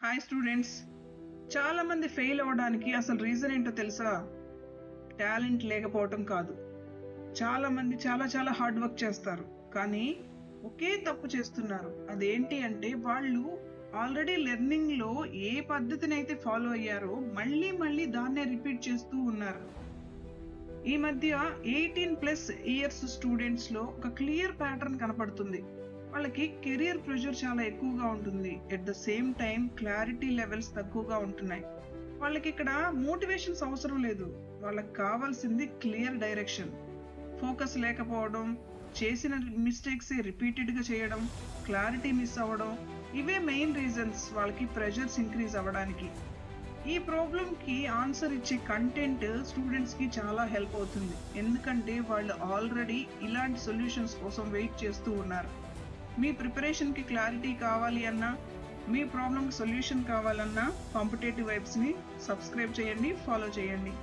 Hi students. చాలా మంది fail అవ్వడానికి అసలు రీజన్ ఏంటో తెలుసా? టాలెంట్ లేకపోవటం కాదు. చాలా మంది చాలా చాలా హార్డ్ వర్క్ చేస్తారు, కానీ ఒకే తప్పు చేస్తున్నారు. అదేంటి అంటే వాళ్ళు ఆల్రెడీ లెర్నింగ్లో ఏ పద్ధతిని అయితే ఫాలో అయ్యారో మళ్ళీ మళ్ళీ దాన్నే రిపీట్ చేస్తూ ఉన్నారు. ఈ మధ్య 18+ ఇయర్స్ స్టూడెంట్స్లో ఒక క్లియర్ ప్యాటర్న్ కనపడుతుంది. వాళ్ళకి కెరియర్ ప్రెషర్ చాలా ఎక్కువగా ఉంటుంది. At the same time clarity levels తక్కువగా ఉంటున్నాయి. వాళ్ళకి ఇక్కడ మోటివేషన్స్ అవసరం లేదు. వాళ్ళకి కావాల్సింది క్లియర్ డైరెక్షన్. ఫోకస్ లేకపోవడం, చేసిన మిస్టేక్స్ రిపీటెడ్గా చేయడం, క్లారిటీ మిస్ అవ్వడం, ఇవే మెయిన్ రీజన్స్ వాళ్ళకి ప్రెషర్స్ ఇంక్రీజ్ అవ్వడానికి. ఈ ప్రాబ్లంకి ఆన్సర్ ఇచ్చే కంటెంట్ స్టూడెంట్స్కి చాలా హెల్ప్ అవుతుంది. ఎందుకంటే వాళ్ళు ఆల్రెడీ ఇలాంటి సొల్యూషన్స్ కోసం వెయిట్ చేస్తూ ఉన్నారు. మీ ప్రిపరేషన్కి క్లారిటీ కావాలి అన్నా, మీ ప్రాబ్లంకి సొల్యూషన్ కావాలన్నా కాంపిటేటివ్ వైబ్స్ని సబ్స్క్రైబ్ చేయండి, ఫాలో చేయండి.